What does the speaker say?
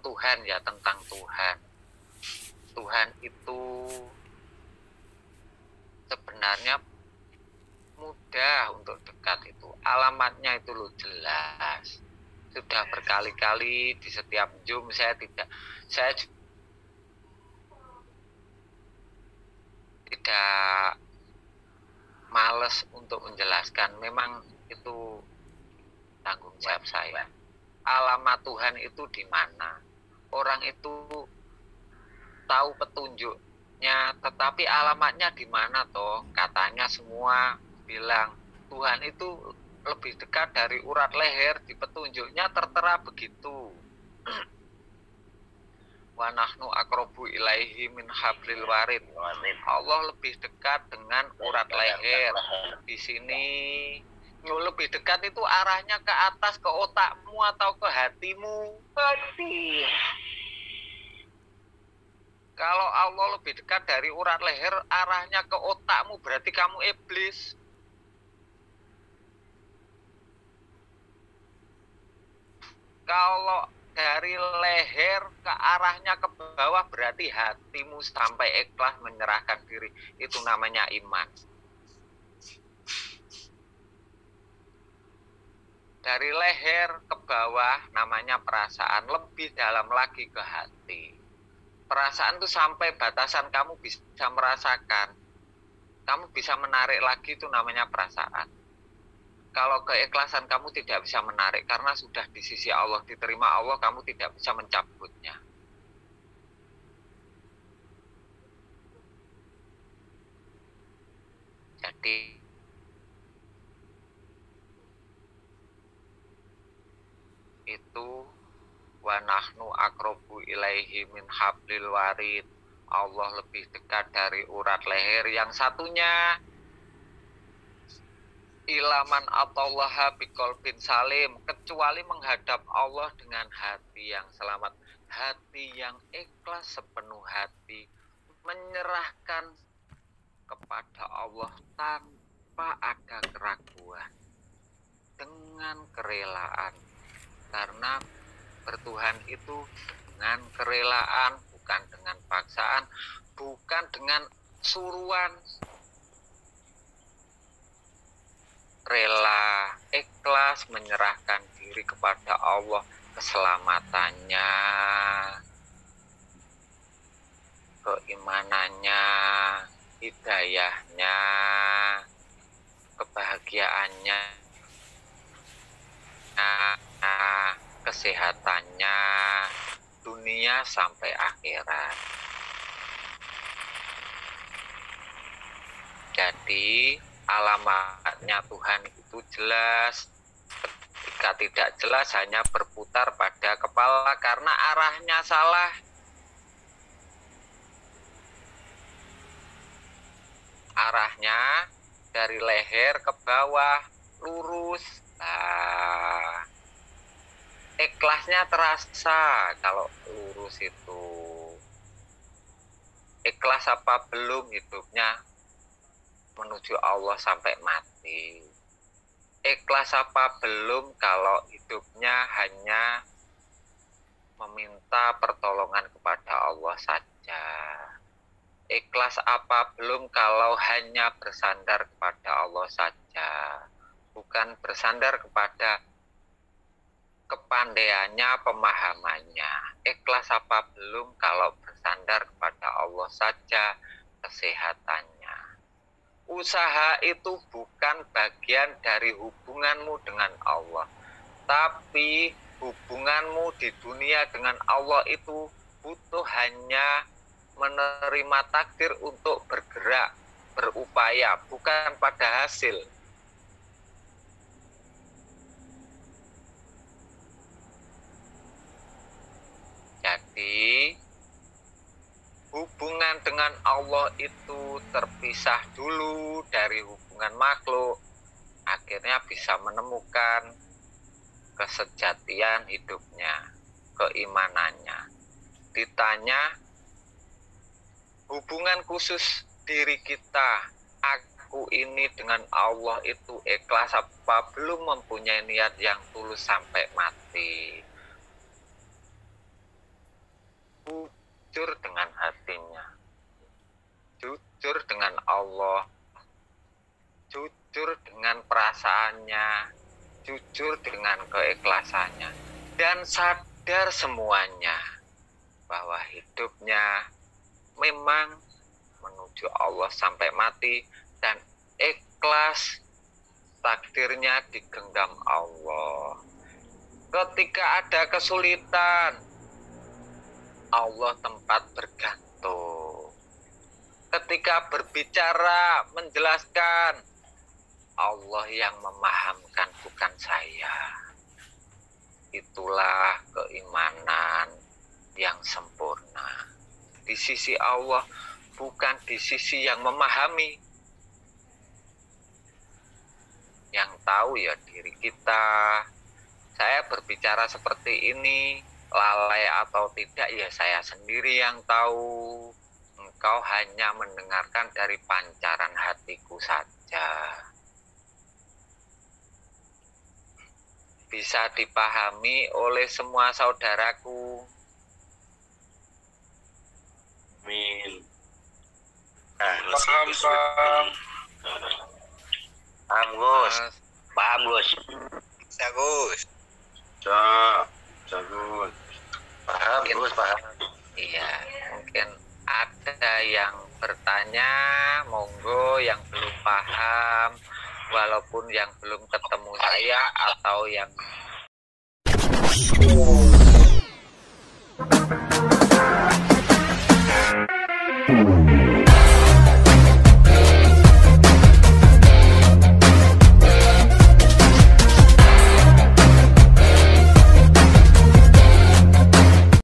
tentang Tuhan ya, tentang Tuhan. Tuhan itu sebenarnya mudah untuk dekat itu. Alamatnya itu loh jelas. Sudah berkali-kali di setiap Zoom saya tidak males untuk menjelaskan. Memang itu tanggung jawab saya. Alamat Tuhan itu di mana? Orang itu tahu petunjuknya, tetapi alamatnya di mana toh? Katanya semua bilang Tuhan itu lebih dekat dari urat leher, di petunjuknya tertera begitu. Wa nahnu aqrabu ilaihi min hablil warid. Allah lebih dekat dengan urat leher. Di sini lebih dekat itu arahnya ke atas, ke otakmu atau ke hatimu? Hati. Kalau Allah lebih dekat dari urat leher, arahnya ke otakmu, berarti kamu iblis. Kalau dari leher ke arahnya ke bawah, berarti hatimu sampai ikhlas menyerahkan diri. Itu namanya iman. Dari leher ke bawah namanya perasaan, lebih dalam lagi ke hati. Perasaan itu sampai batasan kamu bisa merasakan. Kamu bisa menarik lagi, itu namanya perasaan. Kalau keikhlasan kamu tidak bisa menarik karena sudah di sisi Allah, diterima Allah, kamu tidak bisa mencabutnya. Jadi itu wa nahnu aqrabu ilaihi min hablil warid. Allah lebih dekat dari urat leher. Yang satunya ilaman atallaha biqalbin salim, kecuali menghadap Allah dengan hati yang selamat, hati yang ikhlas sepenuh hati, menyerahkan kepada Allah tanpa ada keraguan, dengan kerelaan. Karena bertuhan itu dengan kerelaan, bukan dengan paksaan, bukan dengan suruhan. Rela, ikhlas menyerahkan diri kepada Allah, keselamatannya, keimanannya, hidayahnya, kebahagiaannya, kesehatannya, dunia sampai akhirat. Jadi alamatnya Tuhan itu jelas. Jika tidak jelas, hanya berputar pada kepala karena arahnya salah. Arahnya dari leher ke bawah, lurus. Nah, ikhlasnya terasa kalau lurus itu. Ikhlas apa belum hidupnya menuju Allah sampai mati? Ikhlas apa belum kalau hidupnya hanya meminta pertolongan kepada Allah saja? Ikhlas apa belum kalau hanya bersandar kepada Allah saja, bukan bersandar kepada kepandaiannya, pemahamannya? Ikhlas apa belum kalau bersandar kepada Allah saja, kesehatannya? Usaha itu bukan bagian dari hubunganmu dengan Allah, tapi hubunganmu di dunia dengan Allah itu butuh hanya menerima takdir untuk bergerak, berupaya, bukan pada hasil. Jadi hubungan dengan Allah itu terpisah dulu dari hubungan makhluk, akhirnya bisa menemukan kesejatian hidupnya, keimanannya. Ditanya hubungan khusus diri kita, aku ini dengan Allah itu ikhlas apa belum, mempunyai niat yang tulus sampai mati? jujur dengan hatinya, jujur dengan Allah, jujur dengan perasaannya, jujur dengan keikhlasannya, dan sadar semuanya bahwa hidupnya memang menuju Allah sampai mati dan ikhlas takdirnya digenggam Allah. Ketika ada kesulitan, Allah tempat bergantung. Ketika berbicara, menjelaskan, Allah yang memahamkan, bukan saya. Itulah keimanan yang sempurna. Di sisi Allah, bukan di sisi yang memahami. Yang tahu ya diri kita. Saya berbicara seperti ini, lalai atau tidak ya saya sendiri yang tahu. Engkau hanya mendengarkan dari pancaran hatiku saja. Bisa dipahami oleh semua saudaraku. Amin. Paham Gus. Paham Gus. Bisa Gus. Jagun. Paham Gus, paham. Iya, mungkin ada yang bertanya, monggo yang belum paham, walaupun yang belum ketemu saya atau yang